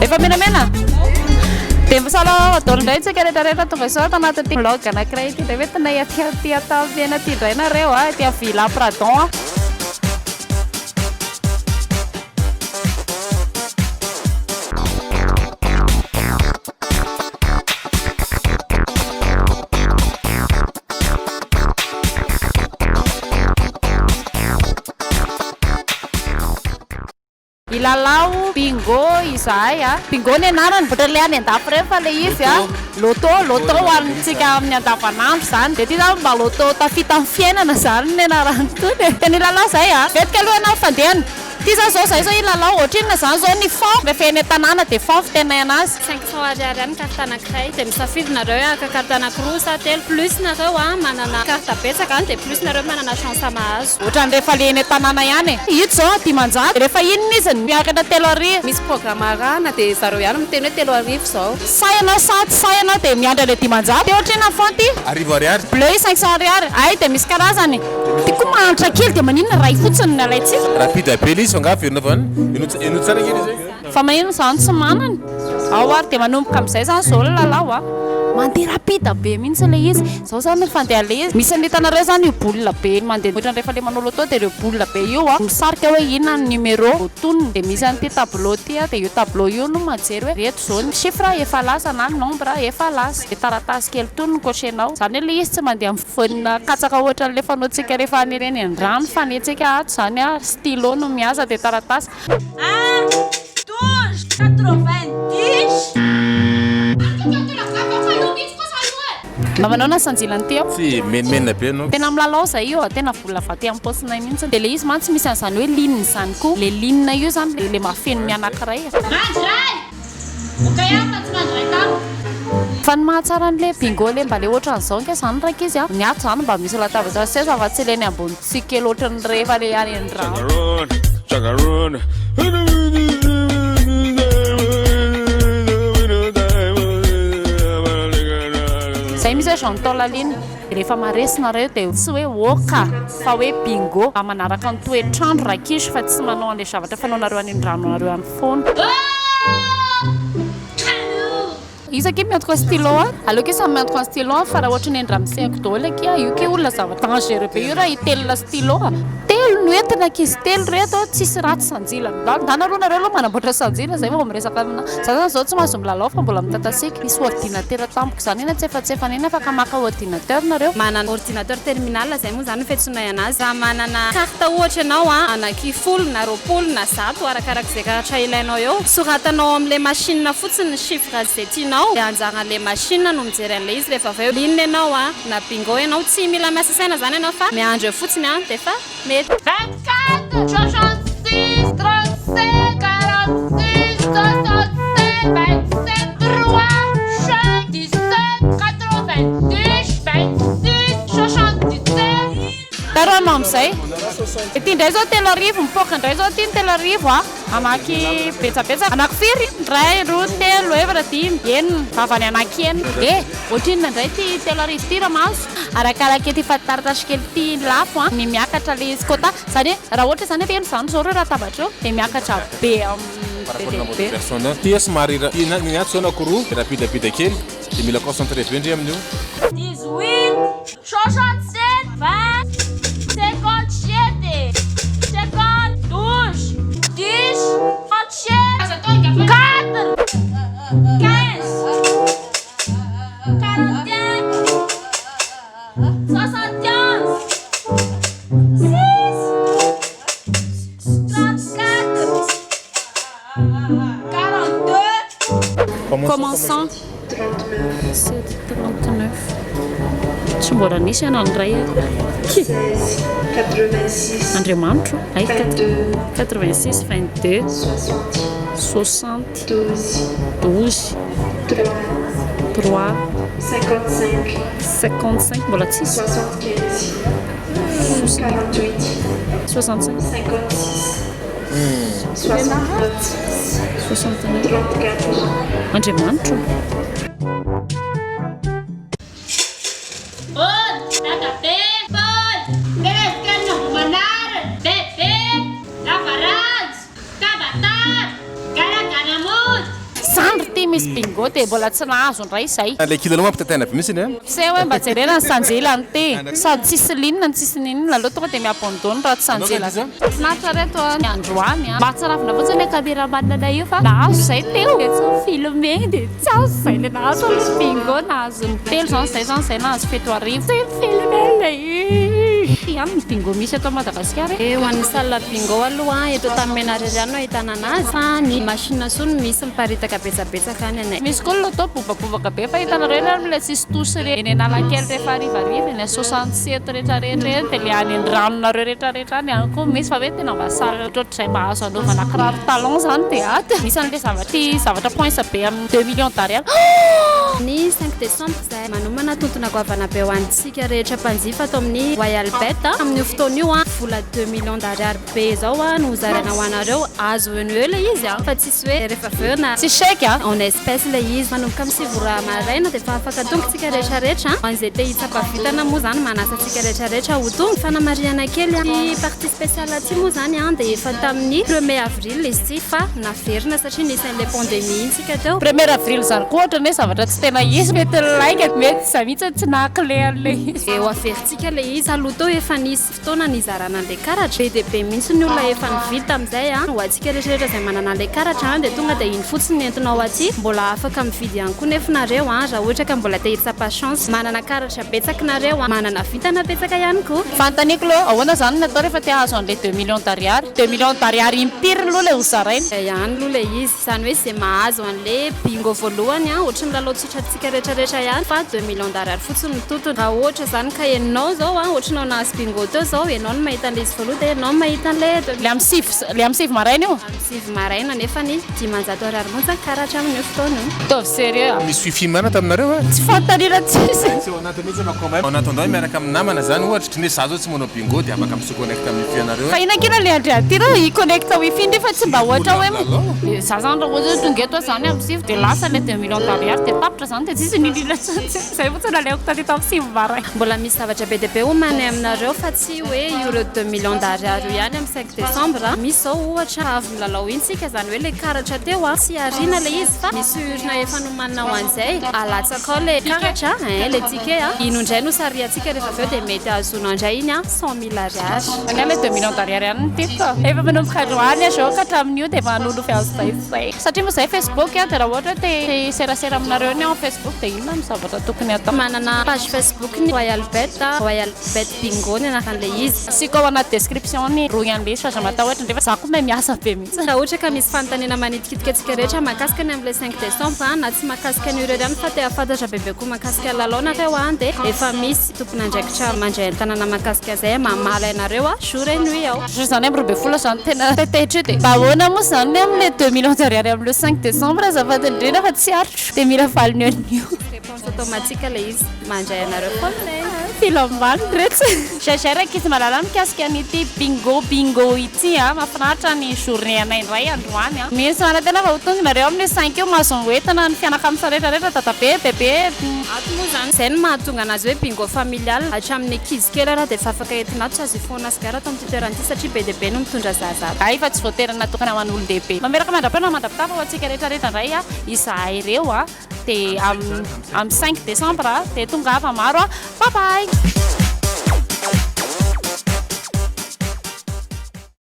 Efa menamena dia misalao adolo indray tsika rehetrarehetra tonga sao tanaty blog anankiray ity dia vetina aty ataviana aty indray nareo aty a Villa Pradon Milalao bingo izay bingo ny anarany botra le any andafy reo fa le izy loto hoanintsika amin'ny andavanandro zany dia ty zany mba loto tafita amin'ny fiainana zany ny anarany tony dia nilalao zay vetika aloha ianao fandehany ty zao zay zao ilalao ohatrinona zany zao ny fon rehefa eny an-tanàna dia fon fitenay anazy 500 ariary any carte anankiray dia misafidy nareo aka carte anankiroa sa telo plus nareo manana carte betsaka any dia plus nareo manana chance mahazo ohatrany rehefa le eny an-tanàna ihany ito zao 10,000 rehefa inona izy miakatra 3 arivo misy programme arahana dia zareo ihany miteny hoe 3 arivo zao sayanao sayanao dia miandra le 10,000 dia ohatrina fonty arivo ariary bleu 500 ariary ay dia misy karazany ty koa mahantra kely dia maninona ray fotsiny ny alaitsika rapide appel izy fanga verina vany ino tsara kely zay fa magnino zany tsy manany ao ary dia manomboka amin'izay zany zao le lalao mandeha rapide be mihitsy le izy zao zany fandeha le izy misy nitanareo zany io boule be mandeha ohatrany rehefa le manao loto dia ireo boule be io misarika hoe inona ny numéro tonony dia misy an'ity tableau ty dia io tableau io no majery hoe reto zao ny chiffre efa lasa na nombre efa lasa dia taratasy kely tonony kotrenao zany le izy tsy mandeha amin'ny fonina katsaka ohatra le fanaontsika rehefa anireny an-drano fanetsika ato zany stylo no mihaza dia taratasy 90 mba manao na sanjilany ty tsy menimena be anao tena milalao zay io tena vola vaty amin'ny paosinay mihitsy dia le izy mantsy misy an'izany hoe ligne zany koa le ligne io zany le mahafeno mianankiray fa ny mahatsara an'le bingo le mba le ohatran'izao nke zany raiky izy miato zany mba misy latabatra seza fa tsy ileny ambony tsikely ohatrany rehefa le any an-drano zay misy hoe jantolalina rehefa maresinareo dia tsy hoe oka fa hoe bingo manaraka ny toetrandro rakisy fa tsy manao an'le zavatra fanaonareo any an-dranonareo any foana isaky miantoka stylo aloha ke samy miantoka ny stylo fa raha ohatra ny andramseko daholo aky io ke olona zava-dangereux be io raha itelona stylo telo no entina ankizy telo reto tsisy ratsy sanjilana danareo nareo aloha manamboatra sanjila zay vao miresaka amina za zany zao tsy mahazo milalao fa mbola mitatasiky misy ordinateur tampoka zany ena tsefatsefana eny afaka maka ordinateur nareo manana ordinateur terminal zay moa zany fetsonay anazy raha manana carte ohatra ianao anaky folo na roapolo na zato arakarak'izay karatra ilainao eo soratanao am'le machine fotsiny ny chiffre zay tianao dia anjaran'le machine no mijery an'le izy rehefa avy eo ligne ianao na bingo ianao tsy mila miasa saina zany ianao fa miandro fotsiny dia fa mety 24 66 37 46 67 27 3 17 90 26 taranao am'izay ity indray zao 3 arivo mipoaka indray zao ty ny 3 arivo anaky betsabetsaka anaky firy indray roa telo efatra dimy enina vavany anaky enina ohatrinona indray ty 3 arivo ty ramaso arakaraka ty fatitaratasy kely ty lafo ny miakatra le izy kota zany hoe raha ohatra zany feno zany zao reo raha tabatra eo dia miakatra be be ty somary ny ato zao nakoroa rapidapida kely dia mila concentré be ndray amin'io 18 67 20 57 52 10 37 4 15 Commençant 7 39 tsy mbola nisy ianao ndray 86 Andriamanitro ay 22 86 22 60 12 3 55 55 mbola tsisy 75 48 65 56 69 69 34 Andriamanitro bingo dia mbola tsy nahazo indray izay le kilalao mampitataina be mihitsy iny se hoe mba jerena ny sanjela ny te sady tsisy linina ny tsisy ninina aloha tonga dia miabondony raha tsy sanjela finaritra reto ny androany mahatsarafina fotsiny le kameramanina io fa nahazo izay teo dia tsy filme dia tsy azo izay le nahazo ny bingo nahazo ny telo zany izay nahazo feto arivo tsy filme le any ny bingo misy eto Madagasikara ho an'ny salle bingo aloha eto Antanimena reriany no ahitana anazy fa ny machine sony misy miparitaka betsabetsaka any anay misy koa Loto bobabobaka be fa hitanareo le amin'ilay tsisy tosy re eny Analakely rehefa arivariva eny 67 rehetrarehetra eny dia le any an-dranonareo rehetrarehetra any any koa misy fa hoe tena mba saly ohatr'izay mahazo anaovana kiraro talon zany dia aty misy an'ilay zavatra poinsa be amin'ny 2 millions d'ariary ny 5 décembre izay manomana tontona goavana be ho antsika rehetra mpanjifa ato amin'ny Royal Bet amin'ny fotoana io vola 2 millions d'ariary be zao no zarana ho anareo azo eo le izy fa tsisy hoe rehefa veuna tsy chèque en espèce le izy manomboka amin'ny sivora maraina dia fa afaka tongotsika rehetrarehetra an'izay te hitsapavitana moa zany manasantsika rehetrarehetra ho tonga fanamariana kely ny partie spécial aty moa zany dia efa tamin'ny 1er avril izy ty fa naverina satria nisy an'ilay pandémie intsika teo 1er avril zany koa ohatra ny hoe zavatra tsy tena izy mety like mety za mihitsy tsy nakle an'le izy eo averintsika le izy aloto efa nisy fotoana nizarana an'ilay karatra be dia be mihitsy ny olona efa nividy tamin'izay ho antsika rehetrarehetra izay manana an'ilay karatra dia tonga dia iny fotsiny nentinao aty mbola afaka mividy ihany koa nefinareo raha ohatra ka mbola te hitsapa chance manana karatra betsakinareo manana vitana betsaka ihany koa fantaniko lo ahoana zany natao rehefa te hahazo an'ilay 2 millions d'ariary 2 millions d'ariary impiry aloha le hozaraina ihany aloha le izy izany hoe izay mahazo an'ilay bingo voalohany ohatra ny lalao tsitrantsika rehetrarehetra ihany fa 2 millions d'ariary fotsiny ny totony raha ohatra zany ka enao zao ohatra nao nahazo bingo teo zao enao no mahita an'ilay izy voaloha dia enao mahita an'ilay le amin'ny sivy maraina io amin'ny sivy maraina nefa ny 10 ariary monja karatra amin'ny fotoana tovy sérieux misy film mana taminareo tsy fantanina tsisy en attendant miaraka amin'ny namana zany ohatra ny za zao tsy manao bingo dia afaka misy-connecte amin'ny fianareo fa inakina le andry aty raha i-connecte wifi ndefa tsy mba ohatra hoe za zany raha ohatra tonga eto zany amin'ny sivy dia lasa le 2 millions d'ariary dia tapitra zany dia tsisy nilina zay fotsiny naleoko tateto amin'ny sivy maraina mbola misy zavatra be dia be homany aminareo fa tsy hoe ireo 2 millions d'ariary ihany amin'ny 5 décembre misy zao ohatra avy milalao intsika zany hoe le karatra teo tsy ariana le izy fa misy urina efa nomanina ho an'izay alatsaka le karatra le ticket ino indray no sariatsika rehefa aveo dia mety azonao indray iny 100 000 ariary any le 2 millions d'ariary ihany nytiko efa manomboka androany zao ka hatramin'io dia manonofy azozaizay satria moa izay Facebook dia raha ohatra te serasera aminareo ny ao Facebook dia inona ny zavatra tokony atao manana page Facebook ny Royal Bet bingo ny anakan'le izy sika ao anaty description ny royan'le fa zamata ohatra ndefa za koa mahay miasa be mihitsy raha ohatra ka misy fanontaniana manitikitika atsika rehetra mahakasika ny amin'ilay 5 décembre na tsy mahakasika ny ireo ihany fa te afantatra bebe koa mahakasika lalaonareo dia efa misy tompona andraikitra mandray an-tanàna mahakasika izay mamala ianareo jour et nuit ao zany amin'ny 20 zany tena tetehitra dia mba ahoana moa zany amin'ilay 2 millions d'ariary amin'le 5 décembre azafady indrindra fa tsy arotro dia mila valiny anio réponse automatique le izy mandray anareo foana filambany rehetra zazaraky izy malala mikasika an'ity bingo ity mahafinaritra ny journée anay indray androany misy mana tena fa ho tonga nareo amin'ny 5 io mahazoetana ny fianakam rehetrarehetra tatabe bebe ato moa zany izay no mahatonga anazy hoe bingo familial hatramin'ny ankizy kely raha dia efa afaka entina ato azy foana sigara ato amin'ny toerana ity satria be dia be no mitondra zazaby ay fa tsy voaterana natokana man'olon-dehibe mameraka mandrapana mandravitava ho antsika rehetrarehetra indray izahay ireo dia amin'ny 5 décembre dia tonga fa maro bye bye